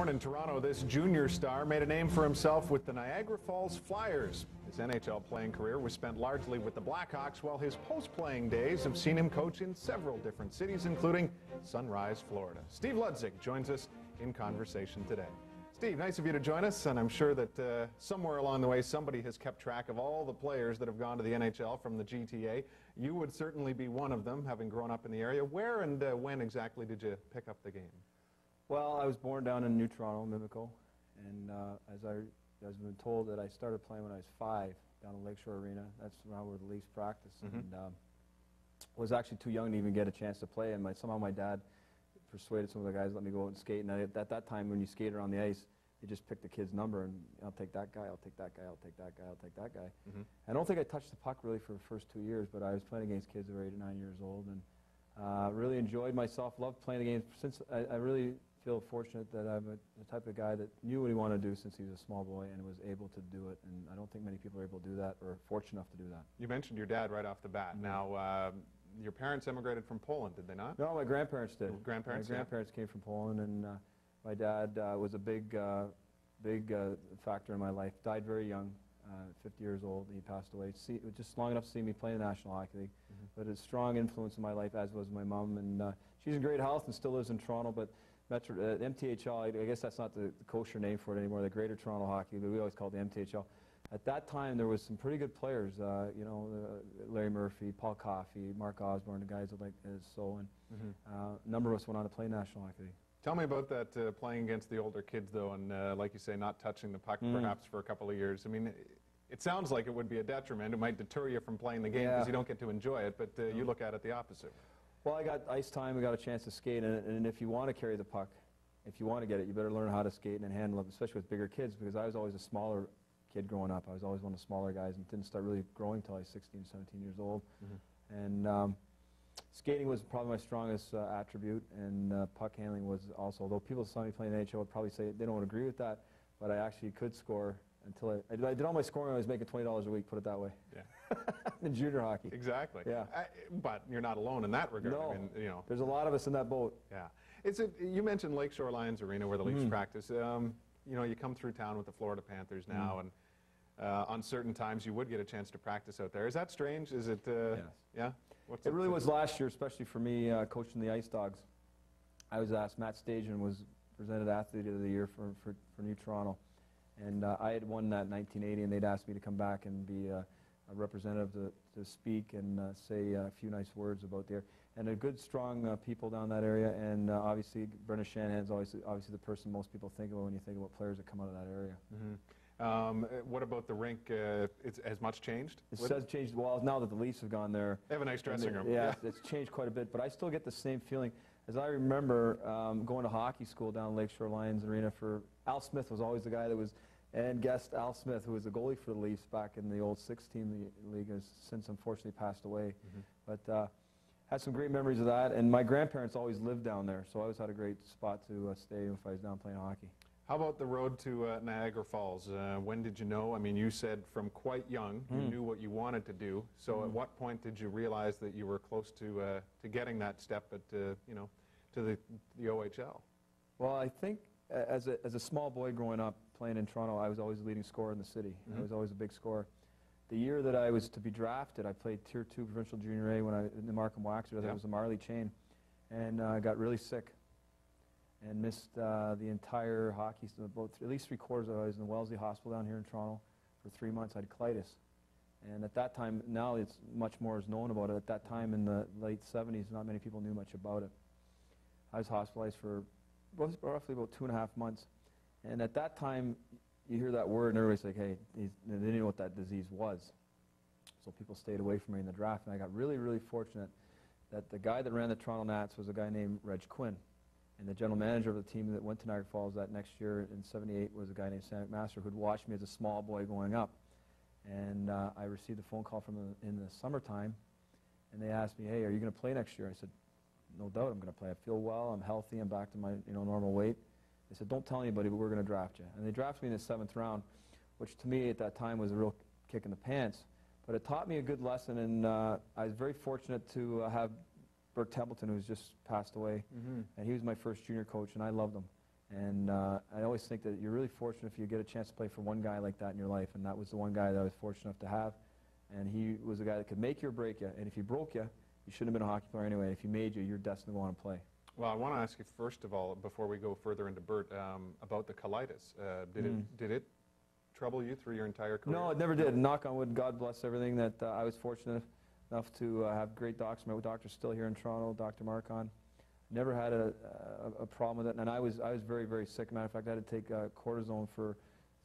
Born in Toronto, this junior star made a name for himself with the Niagara Falls Flyers. His NHL playing career was spent largely with the Blackhawks, while his post-playing days have seen him coach in several different cities, including Sunrise, Florida. Steve Ludzik joins us in conversation today. Steve, nice of you to join us, and I'm sure that somewhere along the way somebody has kept track of all the players that have gone to the NHL from the GTA. You would certainly be one of them, having grown up in the area. Where and when exactly did you pick up the game? Well, I was born down in New Toronto, Mimico, and as I've been told that I started playing when I was 5 down at Lakeshore Arena. That's around where the Leafs practice, and was actually too young to even get a chance to play. And somehow my dad persuaded some of the guys to let me go out and skate. And at that time, when you skate around the ice, you just pick the kid's number, and I'll take that guy, I'll take that guy, I'll take that guy, I'll take that guy. I don't think I touched the puck really for the first 2 years, but I was playing against kids that were 8 or 9 years old, and really enjoyed myself, loved playing the game. Since I really feel fortunate that I'm the type of guy that knew what he wanted to do since he was a small boy and was able to do it, and I don't think many people are able to do that or fortunate enough to do that. You mentioned your dad right off the bat. Now, your parents immigrated from Poland, did they not? No, my grandparents did. My grandparents came from Poland, and my dad was a big factor in my life. Died very young, 50 years old. He passed away. Just long enough to see me play in the National Hockey League, but a strong influence in my life, as was my mom. And she's in great health and still lives in Toronto, but MTHL, I guess that's not the kosher name for it anymore, the Greater Toronto Hockey, but we always call it the MTHL. At that time, there was some pretty good players, Larry Murphy, Paul Coffey, Mark Osborne, the guys like so, and a number of us went on to play National Hockey League. Tell me about that, playing against the older kids, though, and like you say, not touching the puck perhaps for a couple of years. I mean, it sounds like it would be a detriment. It might deter you from playing the game because you don't get to enjoy it, but you look at it the opposite. Well, I got ice time, I got a chance to skate, and if you want to carry the puck, if you want to get it, you better learn how to skate and handle it, especially with bigger kids, because I was always a smaller kid growing up. I was always one of the smaller guys and didn't start really growing until I was 16, 17 years old. And skating was probably my strongest attribute, and puck handling was also, although people saw me playing NHL would probably say they don't agree with that, but I actually could score until I did all my scoring when I was making $20 a week, put it that way. Yeah. In junior hockey. Exactly. Yeah. But you're not alone in that regard. No. I mean, you know. There's a lot of us in that boat. Yeah. You mentioned Lakeshore Lions Arena where the Leafs practice. You know, you come through town with the Florida Panthers now, and on certain times you would get a chance to practice out there. Is that strange? Is it? Yes. Yeah. It really was last year, especially for me, coaching the Ice Dogs. I was asked. Matt Stajan was presented Athlete of the Year for New Toronto, and I had won that in 1980, and they'd asked me to come back and be a representative to speak and say a few nice words about there. And a good, strong people down that area, and obviously Brendan Shanahan's obviously the person most people think about when you think about players that come out of that area. What about the rink? Has much changed? It has changed. Well, now that the Leafs have gone there. They have a nice dressing room. Yeah, it's changed quite a bit, but I still get the same feeling. As I remember going to hockey school down at Lakeshore Lions Arena for Al Smith was always the guy that was, and guest Al Smith, who was the goalie for the Leafs back in the old 6-team league, has since unfortunately passed away. But had some great memories of that, and my grandparents always lived down there, so I always had a great spot to stay if I was down playing hockey. How about the road to Niagara Falls? When did you know? I mean, you said from quite young you knew what you wanted to do. So at what point did you realize that you were close to getting that step at to the OHL? Well, I think as a small boy growing up playing in Toronto, I was always the leading scorer in the city. I was always a big scorer. The year that I was to be drafted, I played Tier 2 Provincial Junior A in the Markham Waxers. That was the Marley chain, and I got really sick and missed the entire hockey, at least 3/4 of it. I was in the Wellesley Hospital down here in Toronto for 3 months. I had colitis. And at that time, now it's much more is known about it. At that time in the late 70s, not many people knew much about it. I was hospitalized for roughly about 2.5 months. And at that time, you hear that word and everybody's like, hey, they didn't know what that disease was. So people stayed away from me in the draft. And I got really, really fortunate that the guy that ran the Toronto Nats was a guy named Reg Quinn. And the general manager of the team that went to Niagara Falls that next year in '78 was a guy named Sam McMaster, who'd watched me as a small boy growing up. And I received a phone call from them in the summertime, and they asked me, hey, are you going to play next year? I said, no doubt I'm going to play. I feel well, I'm healthy, I'm back to my normal weight. They said, don't tell anybody, but we're going to draft you. And they drafted me in the 7th round, which to me at that time was a real kick in the pants. But it taught me a good lesson, and I was very fortunate to have Bert Templeton, who's just passed away, and he was my first junior coach, and I loved him. And I always think that you're really fortunate if you get a chance to play for one guy like that in your life, and that was the one guy that I was fortunate enough to have. And he was a guy that could make you or break you, and if he broke you, you shouldn't have been a hockey player anyway. If he made you, you're destined to go on and play. Well, I want to ask you first of all, before we go further into Bert, about the colitis. Did it trouble you through your entire career? No, it never did. Knock on wood, God bless everything, that I was fortunate enough to have great doctors. My doctor's still here in Toronto, Dr. Marcon. Never had a problem with it, and I was very, very sick. Matter of fact, I had to take cortisone for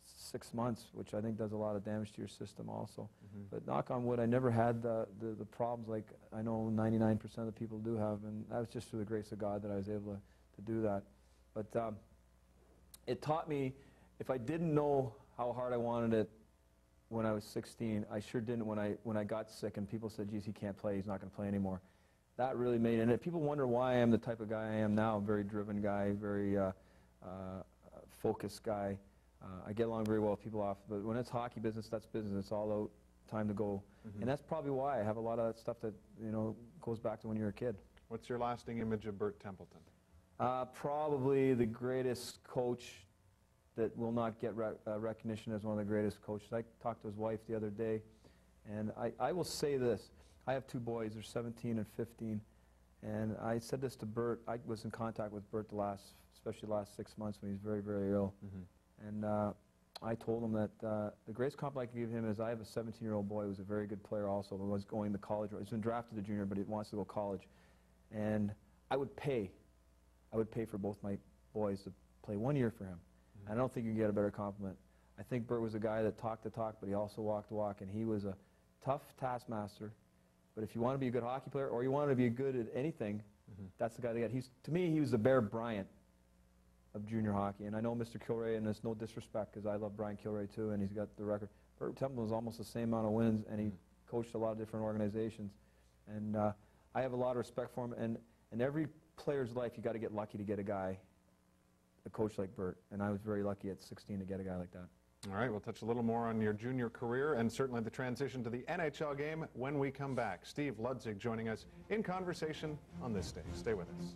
6 months, which I think does a lot of damage to your system also. But knock on wood, I never had the problems like I know 99% of the people do have, and that was just through the grace of God that I was able to do that. But it taught me, if I didn't know how hard I wanted it when I was 16, I sure didn't when I got sick and people said, geez, he can't play, he's not going to play anymore. That really made it. And people wonder why I am the type of guy I am now, a very driven guy, very focused guy. I get along very well with people off, but when it's hockey business, that's business. It's all out, time to go. And that's probably why I have a lot of that stuff that, you know, goes back to when you're a kid. What's your lasting image of Bert Templeton? Probably the greatest coach that will not get recognition as one of the greatest coaches. I talked to his wife the other day, and I will say this. I have 2 boys. They're 17 and 15. And I said this to Bert. I was in contact with Bert especially the last 6 months when he was very, very ill. And I told him that the greatest compliment I could give him is I have a 17-year-old boy who's a very good player also, who was going to college. He's been drafted to junior, but he wants to go to college. And I would pay for both my boys to play 1 year for him. I don't think you can get a better compliment. I think Bert was a guy that talked the talk, but he also walked the walk, and he was a tough taskmaster. But if you want to be a good hockey player or you want to be good at anything, that's the guy to get. To me, he was the Bear Bryant of junior hockey. And I know Mr. Kilray, and there's no disrespect because I love Brian Kilray too, and he's got the record. Bert Templeton was almost the same amount of wins, and he coached a lot of different organizations. And I have a lot of respect for him. And in every player's life, you got to get lucky to get a coach like Bert. And I was very lucky at 16 to get a guy like that. All right, we'll touch a little more on your junior career and certainly the transition to the NHL game when we come back. Steve Ludzik joining us in conversation on this day. Stay with us.